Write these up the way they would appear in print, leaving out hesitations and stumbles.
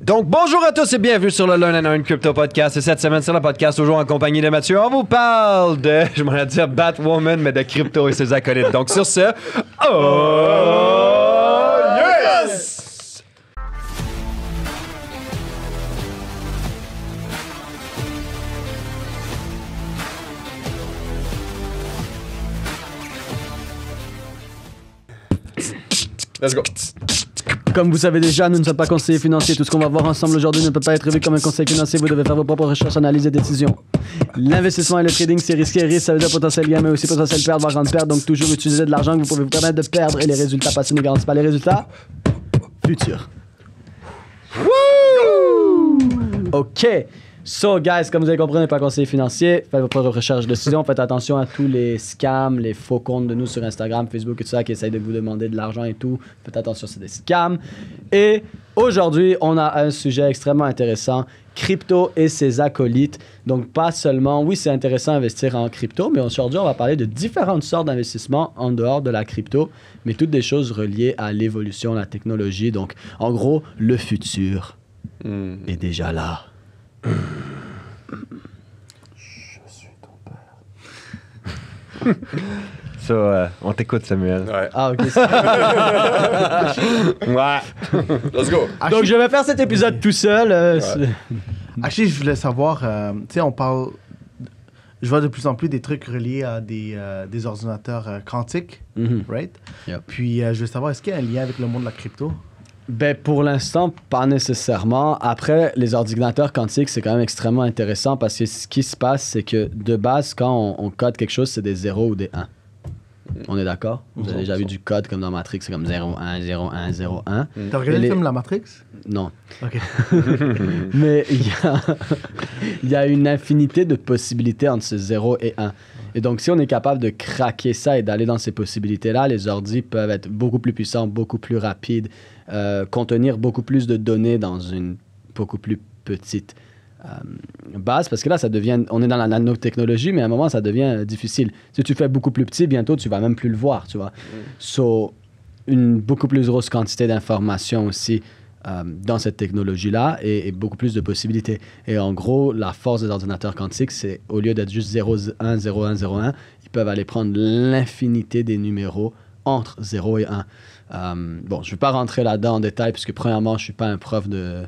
Donc, bonjour à tous et bienvenue sur le Learn and Earn Crypto Podcast. Et cette semaine, sur le podcast, toujours en compagnie de Mathieu, on vous parle de, je m'en ai dit Batwoman, mais de crypto et ses acolytes. Donc, sur ce, oh yes! Let's go. Comme vous savez déjà, nous ne sommes pas conseillers financiers. Tout ce qu'on va voir ensemble aujourd'hui ne peut pas être vu comme un conseil financier. Vous devez faire vos propres recherches, analyses et décisions. L'investissement et le trading, c'est risqué. Risque, ça veut dire potentiel gain, mais aussi potentiel perte, voire grande perte. Donc, toujours utiliser de l'argent que vous pouvez vous permettre de perdre. Et les résultats passés ne garantissent pas les résultats futurs. Woo! OK. So, guys, comme vous avez compris, on n'est pas conseiller financier. Faites vos propres recherches de décision. Faites attention à tous les scams, les faux comptes de nous sur Instagram, Facebook et tout ça qui essayent de vous demander de l'argent et tout. Faites attention, c'est des scams. Et aujourd'hui, on a un sujet extrêmement intéressant, crypto et ses acolytes. Donc, pas seulement, oui, c'est intéressant d'investir en crypto, mais aujourd'hui, on va parler de différentes sortes d'investissements en dehors de la crypto, mais toutes des choses reliées à l'évolution, la technologie. Donc, en gros, le futur est déjà là. Je suis ton père. Ça, on t'écoute, Samuel. Ouais. Ah, OK. Ouais. Let's go. Donc, je vais faire cet épisode tout seul. Actually, je voulais savoir, tu sais, on parle, je vois de plus en plus des trucs reliés à des ordinateurs quantiques, right? Yep. Puis, je veux savoir, est-ce qu'il y a un lien avec le monde de la crypto? Ben, pour l'instant, pas nécessairement. Après, les ordinateurs quantiques, c'est quand même extrêmement intéressant parce que ce qui se passe, c'est que de base, quand on code quelque chose, c'est des 0 ou des 1. On est d'accord? Vous avez déjà vu du code comme dans Matrix, c'est comme 0, 1, 0, 1, 0, 1. T'as regardé le film La Matrix? Non. OK. Mais il y a une infinité de possibilités entre ce 0 et 1. Et donc, si on est capable de craquer ça et d'aller dans ces possibilités-là, les ordis peuvent être beaucoup plus puissants, beaucoup plus rapides, contenir beaucoup plus de données dans une beaucoup plus petite base, parce que là, ça devient, on est dans la nanotechnologie, mais à un moment, ça devient difficile. Si tu fais beaucoup plus petit, bientôt, tu vas même plus le voir, tu vois. So, une beaucoup plus grosse quantité d'informations aussi dans cette technologie-là et beaucoup plus de possibilités. Et en gros, la force des ordinateurs quantiques, c'est au lieu d'être juste 0, 1, 0, 1, 0, 1, ils peuvent aller prendre l'infinité des numéros entre 0 et 1. Bon, je ne vais pas rentrer là-dedans en détail, puisque premièrement, je ne suis pas un prof de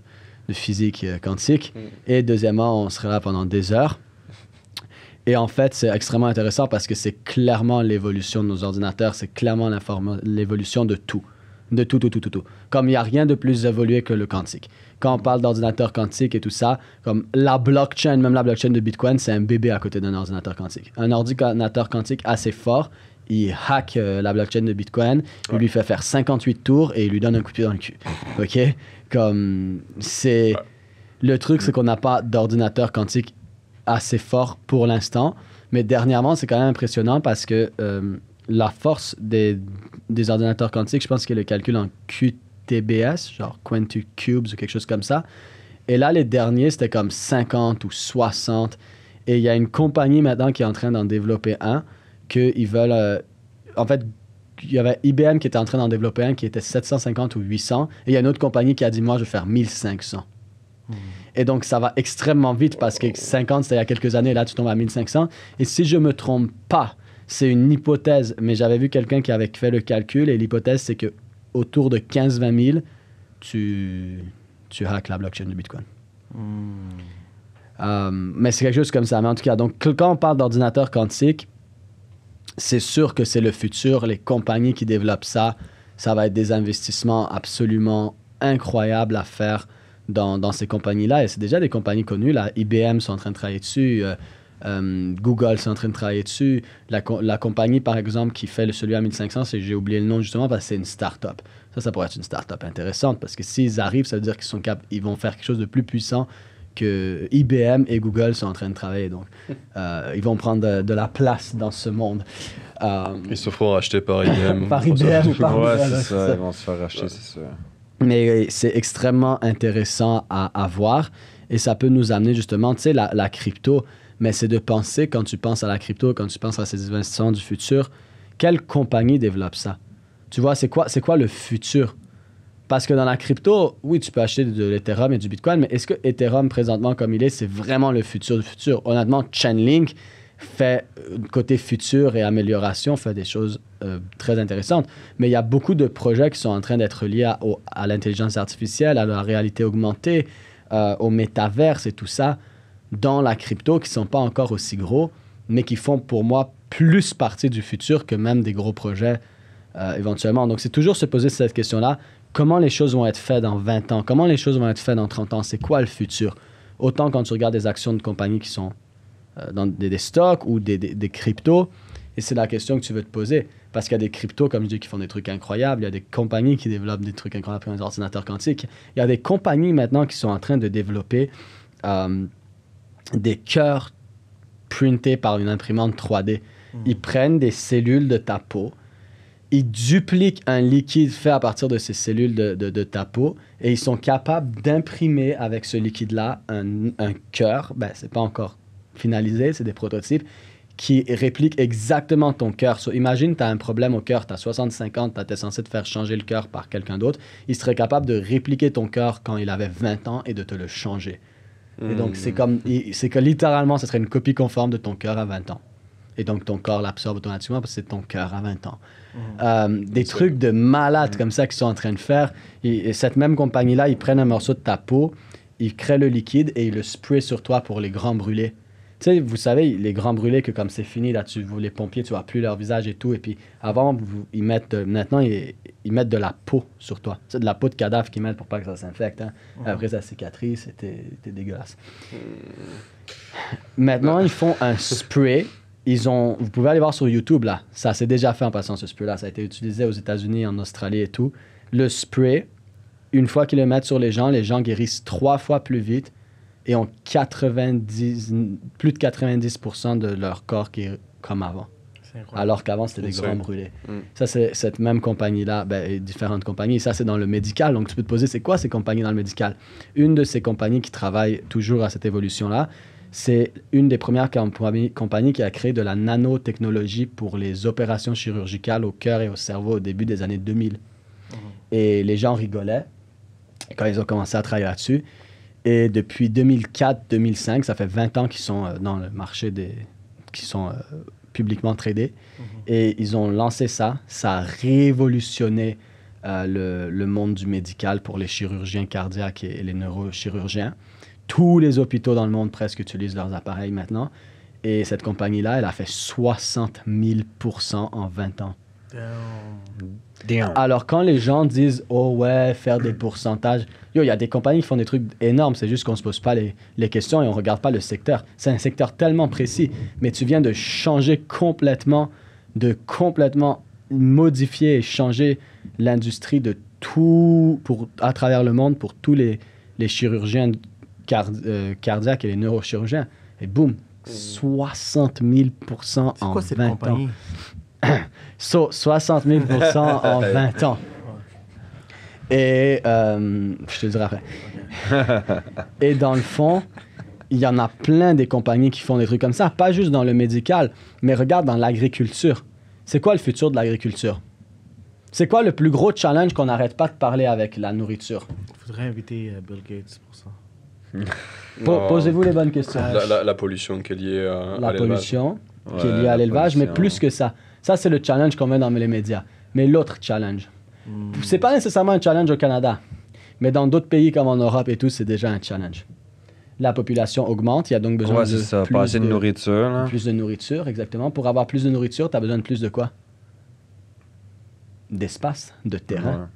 physique quantique. Et deuxièmement, on serait là pendant des heures. Et en fait, c'est extrêmement intéressant parce que c'est clairement l'évolution de nos ordinateurs, c'est clairement l'évolution de tout. De tout. Comme il n'y a rien de plus évolué que le quantique. Quand on parle d'ordinateur quantique et tout ça, comme la blockchain, même la blockchain de Bitcoin, c'est un bébé à côté d'un ordinateur quantique. Un ordinateur quantique assez fort, il hack la blockchain de Bitcoin, il lui fait faire 58 tours et il lui donne un coup de pied dans le cul. OK? Comme c'est... Le truc, c'est qu'on n'a pas d'ordinateur quantique assez fort pour l'instant, mais dernièrement, c'est quand même impressionnant parce que la force des ordinateurs quantiques, je pense qu'il y a le calcul en QTBS, genre Quantum Cubes ou quelque chose comme ça. Et là, les derniers, c'était comme 50 ou 60. Et il y a une compagnie maintenant qui est en train d'en développer un, qu'ils veulent... en fait, il y avait IBM qui était en train d'en développer un qui était 750 ou 800. Et il y a une autre compagnie qui a dit, moi, je vais faire 1500. Et donc, ça va extrêmement vite parce que 50, c'était il y a quelques années, là, tu tombes à 1500. Et si je me trompe pas, c'est une hypothèse, mais j'avais vu quelqu'un qui avait fait le calcul et l'hypothèse, c'est que autour de 15-20 000, tu hacks la blockchain de Bitcoin. Mais c'est quelque chose comme ça. Mais en tout cas, donc, quand on parle d'ordinateur quantique, c'est sûr que c'est le futur. Les compagnies qui développent ça, ça va être des investissements absolument incroyables à faire dans ces compagnies-là. Et c'est déjà des compagnies connues. Là, IBM sont en train de travailler dessus. Google sont en train de travailler dessus. La compagnie, par exemple, qui fait celui à 1500, j'ai oublié le nom justement parce que c'est une start-up. Ça pourrait être une start-up intéressante parce que s'ils arrivent, ça veut dire qu'ils vont faire quelque chose de plus puissant que IBM et Google sont en train de travailler. Donc, ils vont prendre de la place dans ce monde. Ils se feront racheter par IBM. Par IBM ou par Ouais, Google, c'est ça, ils vont se faire racheter, c'est ça. Mais c'est extrêmement intéressant à voir et ça peut nous amener justement, tu sais, la crypto, mais c'est de penser, quand tu penses à la crypto, quand tu penses à ces investissements du futur, quelle compagnie développe ça? Tu vois, c'est quoi le futur? Parce que dans la crypto, oui, tu peux acheter de l'Ethereum et du Bitcoin, mais est-ce que Ethereum, présentement, comme il est, c'est vraiment le futur du futur? Honnêtement, Chainlink fait, côté futur et amélioration, fait des choses très intéressantes. Mais il y a beaucoup de projets qui sont en train d'être liés à l'intelligence artificielle, à la réalité augmentée, au métaverse et tout ça, dans la crypto, qui ne sont pas encore aussi gros, mais qui font, pour moi, plus partie du futur que même des gros projets éventuellement. Donc, c'est toujours se poser cette question-là. Comment les choses vont être faites dans 20 ans? Comment les choses vont être faites dans 30 ans? C'est quoi le futur? Autant quand tu regardes des actions de compagnies qui sont dans des stocks ou des cryptos, et c'est la question que tu veux te poser. Parce qu'il y a des cryptos, comme je dis, qui font des trucs incroyables. Il y a des compagnies qui développent des trucs incroyables comme les ordinateurs quantiques. Il y a des compagnies maintenant qui sont en train de développer des cœurs printés par une imprimante 3D. Ils prennent des cellules de ta peau, ils dupliquent un liquide fait à partir de ces cellules de ta peau et ils sont capables d'imprimer avec ce liquide-là un cœur. Ben, c'est pas encore finalisé, c'est des prototypes qui répliquent exactement ton cœur. So, imagine, tu as un problème au cœur, tu as 65 ans, tu étais censé te faire changer le cœur par quelqu'un d'autre. Il serait capable de répliquer ton cœur quand il avait 20 ans et de te le changer. Et donc, c'est que littéralement, ce serait une copie conforme de ton cœur à 20 ans. Et donc, ton corps l'absorbe automatiquement parce que c'est ton cœur à 20 ans. Des trucs de malades comme ça qu'ils sont en train de faire. Et cette même compagnie-là, ils prennent un morceau de ta peau, ils créent le liquide et ils le sprayent sur toi pour les grands brûlés. Tu sais, vous savez, les grands brûlés, que comme c'est fini, là, les pompiers, tu vois plus leur visage et tout. Et puis, avant, maintenant, ils mettent de la peau sur toi. C'est de la peau de cadavre qu'ils mettent pour pas que ça s'infecte. Hein. Après, ça cicatrise, c'était dégueulasse. Maintenant, ils font un spray. Vous pouvez aller voir sur YouTube, là. Ça s'est déjà fait en passant, ce spray-là. Ça a été utilisé aux États-Unis, en Australie et tout. Le spray, une fois qu'ils le mettent sur les gens guérissent 3 fois plus vite et ont plus de 90% de leur corps qui est comme avant. Alors qu'avant, c'était des grands brûlés. Ça, c'est cette même compagnie-là, et différentes compagnies. Ça, c'est dans le médical. Donc, tu peux te poser, c'est quoi ces compagnies dans le médical? Une de ces compagnies qui travaille toujours à cette évolution-là, c'est une des premières compagnies qui a créé de la nanotechnologie pour les opérations chirurgicales au cœur et au cerveau au début des années 2000. Et les gens rigolaient quand ils ont commencé à travailler là-dessus. Et depuis 2004-2005, ça fait 20 ans qu'ils sont dans le marché qui sont publiquement tradés. Et ils ont lancé ça. Ça a révolutionné le monde du médical pour les chirurgiens cardiaques et les neurochirurgiens. Tous les hôpitaux dans le monde presque utilisent leurs appareils maintenant. Et cette compagnie-là, elle a fait 60 000% en 20 ans. Damn. Alors, quand les gens disent « Oh ouais, faire des pourcentages », il y a des compagnies qui font des trucs énormes. C'est juste qu'on ne se pose pas les questions et on ne regarde pas le secteur. C'est un secteur tellement précis. Mais tu viens de changer complètement, modifier et changer l'industrie de tout à travers le monde pour tous les chirurgiens cardiaques et les neurochirurgiens. Et boum, 60 000% en 20 ans. C'est quoi cette compagnie? 60 000% en 20 ans. Et je te le dirai après. Et dans le fond, il y en a plein des compagnies qui font des trucs comme ça, pas juste dans le médical, mais regarde dans l'agriculture. C'est quoi le futur de l'agriculture? C'est quoi le plus gros challenge qu'on n'arrête pas de parler avec la nourriture? Il faudrait inviter Bill Gates pour ça. Posez-vous les bonnes questions. La pollution qui est liée à la l'élevage. Pollution qui est liée à l'élevage, mais plus que ça. Ça, c'est le challenge qu'on met dans les médias. Mais l'autre challenge, c'est pas nécessairement un challenge au Canada, mais dans d'autres pays comme en Europe et tout, c'est déjà un challenge. La population augmente, il y a donc besoin de pas assez de nourriture. Là. Plus de nourriture, exactement. Pour avoir plus de nourriture, tu as besoin de plus de quoi? D'espace, de terrain.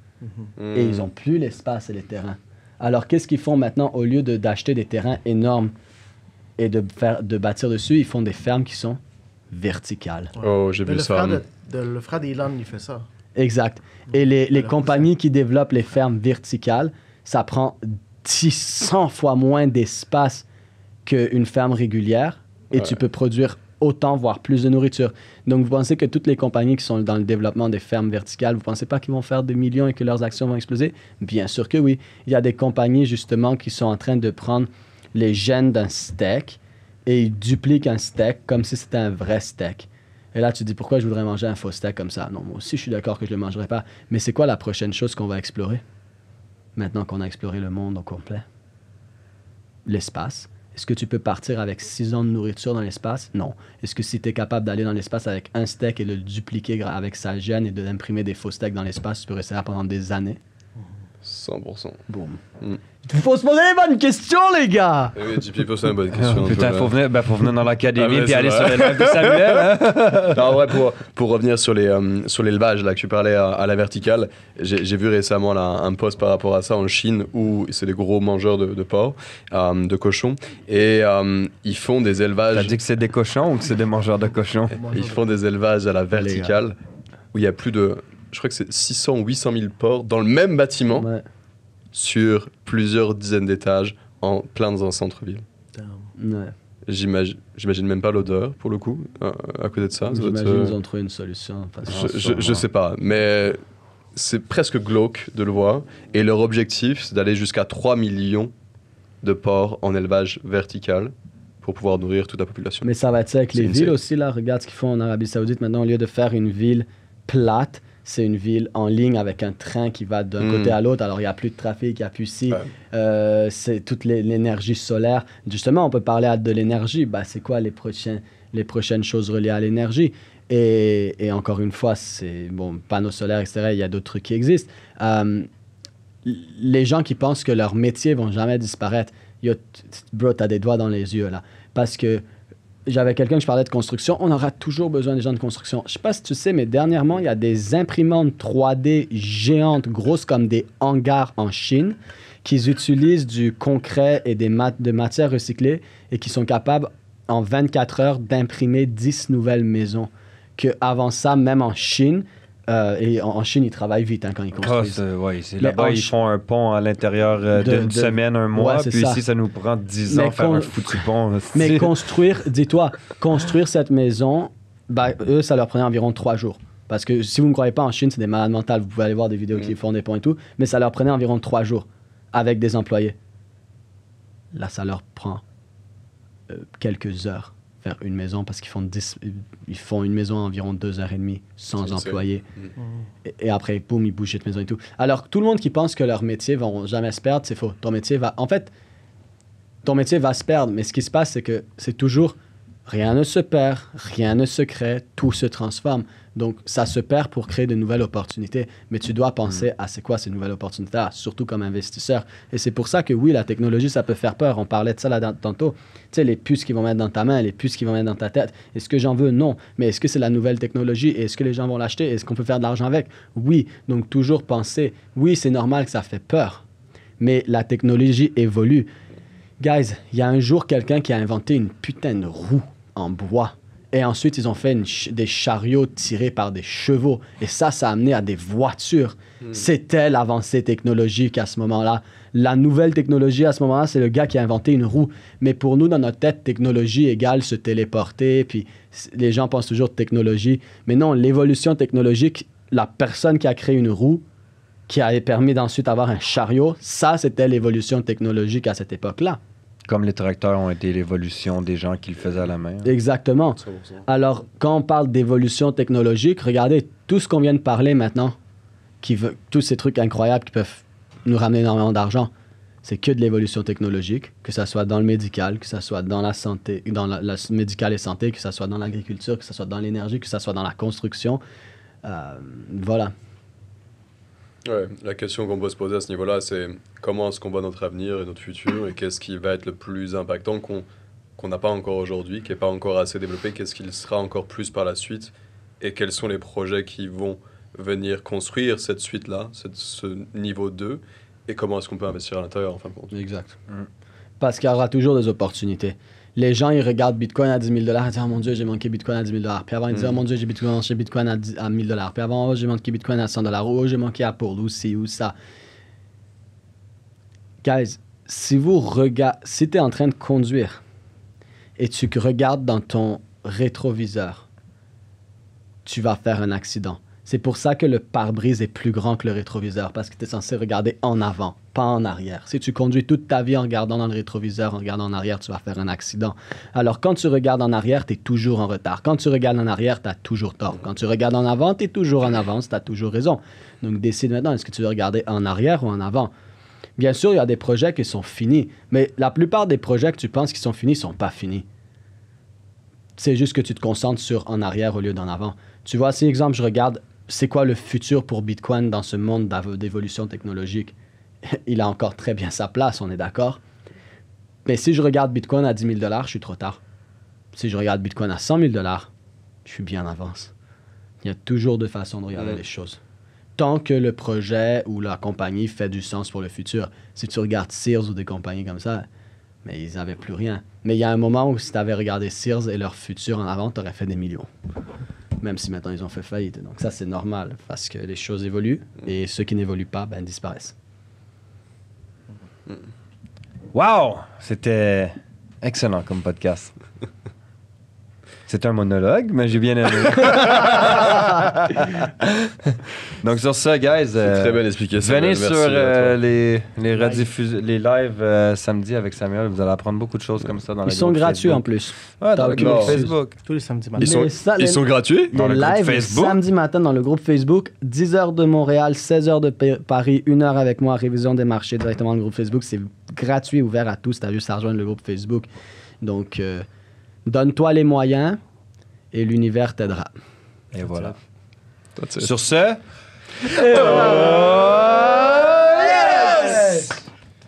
Et ils n'ont plus l'espace et les terrains. Alors, qu'est-ce qu'ils font maintenant? Au lieu d'acheter des terrains énormes et de bâtir dessus, ils font des fermes qui sont verticales. Oh, j'ai vu ça. Le frère d'Elon, il fait ça. Exact. Et les compagnies qui développent les fermes verticales, ça prend 100 fois moins d'espace qu'une ferme régulière et tu peux produire autant, voire plus de nourriture. Donc, vous pensez que toutes les compagnies qui sont dans le développement des fermes verticales, vous pensez pas qu'ils vont faire des millions et que leurs actions vont exploser? Bien sûr que oui. Il y a des compagnies, justement, qui sont en train de prendre les gènes d'un steak et ils dupliquent un steak comme si c'était un vrai steak. Et là, tu te dis, pourquoi je voudrais manger un faux steak comme ça? Non, moi aussi, je suis d'accord que je ne le mangerai pas. Mais c'est quoi la prochaine chose qu'on va explorer? maintenant qu'on a exploré le monde au complet, l'espace. Est-ce que tu peux partir avec 6 ans de nourriture dans l'espace? Non. Est-ce que si tu es capable d'aller dans l'espace avec un steak et de le dupliquer avec sa gène et d'imprimer des faux steaks dans l'espace, tu peux rester là pendant des années? 100%. Boum. Mm. Il faut se poser les bonnes questions, les gars! Oui, JP pose une bonne question. Putain, faut venir dans l'académie Ah, puis aller c'est sur vrai. les lives de Samuel. Hein? Non, en vrai, pour revenir sur l'élevage, là, que tu parlais à la verticale, j'ai vu récemment là, un post par rapport à ça en Chine où c'est des gros mangeurs de porc, de cochons, et ils font des T'as élevages. dit que c'est des cochons ou que c'est des mangeurs de cochons? Ils font des élevages à la verticale où il y a plus de, je crois que c'est 600 ou 800 000 porcs dans le même bâtiment Ouais. sur plusieurs dizaines d'étages en plein dans un centre-ville. Ouais. J'imagine même pas l'odeur pour le coup à côté de ça. Ça doit être, J'imagine qu'ils ont trouvé une solution. je sais pas, mais c'est presque glauque de le voir. Et leur objectif, c'est d'aller jusqu'à 3 millions de porcs en élevage vertical pour pouvoir nourrir toute la population. Mais ça va être ça avec C'est les une villes série. aussi, là. Regarde ce qu'ils font en Arabie Saoudite. Maintenant, au lieu de faire une ville plate, c'est une ville en ligne avec un train qui va d'un côté à l'autre. Alors, il n'y a plus de trafic, il n'y a plus ci. Ouais. C'est toute l'énergie solaire. Justement, on peut parler de l'énergie. Bah, c'est quoi les prochaines choses reliées à l'énergie? Et encore une fois, c'est bon, panneaux solaires, etc. Il y a d'autres trucs qui existent. Les gens qui pensent que leurs métiers vont jamais disparaître, bro, t'as des doigts dans les yeux, là. Parce que j'avais quelqu'un que je parlais de construction, on aura toujours besoin des gens de construction. Je sais pas si tu sais, mais dernièrement, il y a des imprimantes 3D géantes, grosses comme des hangars en Chine, qui utilisent du concret et de matières recyclées et qui sont capables, en 24 heures, d'imprimer 10 nouvelles maisons. Que avant ça, même en Chine, et en Chine, ils travaillent vite quand ils construisent. C'est Mais là-bas, en ils font un pont à l'intérieur d'une semaine, un mois, Ouais, c'est puis ça. ici, ça nous prend 10 ans Mais faire un foutu pont. Mais construire cette maison, bah, eux, ça leur prenait environ 3 jours. Parce que si vous ne croyez pas, en Chine, c'est des malades mentales. Vous pouvez aller voir des vidéos qui font des ponts et tout. Mais ça leur prenait environ 3 jours avec des employés. Là, ça leur prend quelques heures faire une maison parce qu'ils font une maison à environ 2h30 sans C'est employés. Et après, boum, ils bougent cette maison et tout. Alors, tout le monde qui pense que leur métier vont jamais se perdre, c'est faux. Ton métier va se perdre, mais ce qui se passe, c'est que c'est toujours rien ne se perd, rien ne se crée, tout se transforme. Donc, ça se perd pour créer de nouvelles opportunités, mais tu dois penser à c'est quoi ces nouvelles opportunités-là, surtout comme investisseur. Et c'est pour ça que oui, la technologie, ça peut faire peur. On parlait de ça là tantôt. Tu sais, les puces qu'ils vont mettre dans ta main, les puces qu'ils vont mettre dans ta tête. Est-ce que j'en veux? Non. Mais est-ce que c'est la nouvelle technologie? Et est-ce que les gens vont l'acheter? Est-ce qu'on peut faire de l'argent avec? Oui. Donc, toujours penser, oui, c'est normal que ça fait peur, mais la technologie évolue. Guys, il y a un jour quelqu'un qui a inventé une putain de roue en bois. Et ensuite, ils ont fait des chariots tirés par des chevaux. Et ça a amené à des voitures. C'était l'avancée technologique à ce moment-là. La nouvelle technologie à ce moment-là, c'est le gars qui a inventé une roue. Mais pour nous, dans notre tête, technologie égale se téléporter. Puis les gens pensent toujours de technologie. Mais non, l'évolution technologique, la personne qui a créé une roue, qui avait permis d'ensuite avoir un chariot, ça, c'était l'évolution technologique à cette époque-là. Comme les tracteurs ont été l'évolution des gens qui le faisaient à la main. Exactement. 100%. Alors, quand on parle d'évolution technologique, regardez tout ce qu'on vient de parler maintenant, tous ces trucs incroyables qui peuvent nous ramener énormément d'argent, c'est que de l'évolution technologique, que ce soit dans le médical, que ce soit dans la santé, dans la médical et santé, que ce soit dans l'agriculture, que ce soit dans l'énergie, que ce soit dans la construction. Voilà. Ouais, la question qu'on peut se poser à ce niveau-là, c'est comment est-ce qu'on voit notre avenir et notre futur et qu'est-ce qui va être le plus impactant qu'on n'a pas encore aujourd'hui, qui n'est pas encore assez développé, qu'est-ce qu'il sera encore plus par la suite et quels sont les projets qui vont venir construire cette suite-là, ce niveau 2 et comment est-ce qu'on peut investir à l'intérieur en fin de compte. Exact. Parce qu'il y aura toujours des opportunités. Les gens, ils regardent Bitcoin à 10 000 $, ils disent « Oh mon Dieu, j'ai manqué Bitcoin à 10 000 $. Puis avant, ils disent « Oh mon Dieu, j'ai Bitcoin à 1 000 $. Puis avant, « Oh, j'ai manqué Bitcoin à 100 $. Oh, j'ai manqué Apple, ou ci, ou ça. » Guys, si tu es en train de conduire et tu regardes dans ton rétroviseur, tu vas faire un accident. C'est pour ça que le pare-brise est plus grand que le rétroviseur, parce que tu es censé regarder en avant, pas en arrière. Si tu conduis toute ta vie en regardant dans le rétroviseur, en regardant en arrière, tu vas faire un accident. Alors, quand tu regardes en arrière, tu es toujours en retard. Quand tu regardes en arrière, tu as toujours tort. Quand tu regardes en avant, tu es toujours en avance, tu as toujours raison. Donc, décide maintenant, est-ce que tu veux regarder en arrière ou en avant? Bien sûr, il y a des projets qui sont finis, mais la plupart des projets que tu penses qui sont finis ne sont pas finis. C'est juste que tu te concentres sur en arrière au lieu d'en avant. Tu vois, si exemple, je regarde, c'est quoi le futur pour Bitcoin dans ce monde d'évolution technologique? Il a encore très bien sa place, on est d'accord. Mais si je regarde Bitcoin à 10 000 $, je suis trop tard. Si je regarde Bitcoin à 100 000 $, je suis bien en avance. Il y a toujours deux façons de regarder les choses. Tant que le projet ou la compagnie fait du sens pour le futur. Si tu regardes Sears ou des compagnies comme ça, mais ils n'avaient plus rien. Mais il y a un moment où si tu avais regardé Sears et leur futur en avant, tu aurais fait des millions. Même si maintenant ils ont fait faillite. Donc ça, c'est normal parce que les choses évoluent et ceux qui n'évoluent pas, ben, disparaissent. Wow! C'était excellent comme podcast. C'est un monologue, mais j'ai bien aimé. Donc sur ça, guys, très belle explication. venez Merci sur à toi. les lives samedi avec Samuel. Vous allez apprendre beaucoup de choses comme ça dans Ils sont gratuits en plus. Ouais, dans le Aucune groupe excuse. Facebook. Tous les samedis matins. Ils sont gratuits? Dans Les le groupe lives le Facebook. samedi matin dans le groupe Facebook, 10h de Montréal, 16h de Paris, 1h avec moi, révision des marchés directement dans le groupe Facebook. C'est gratuit, ouvert à tous. Tu as juste à rejoindre le groupe Facebook. Donc, donne-toi les moyens et l'univers t'aidera. Et voilà. That's it. Sur ce...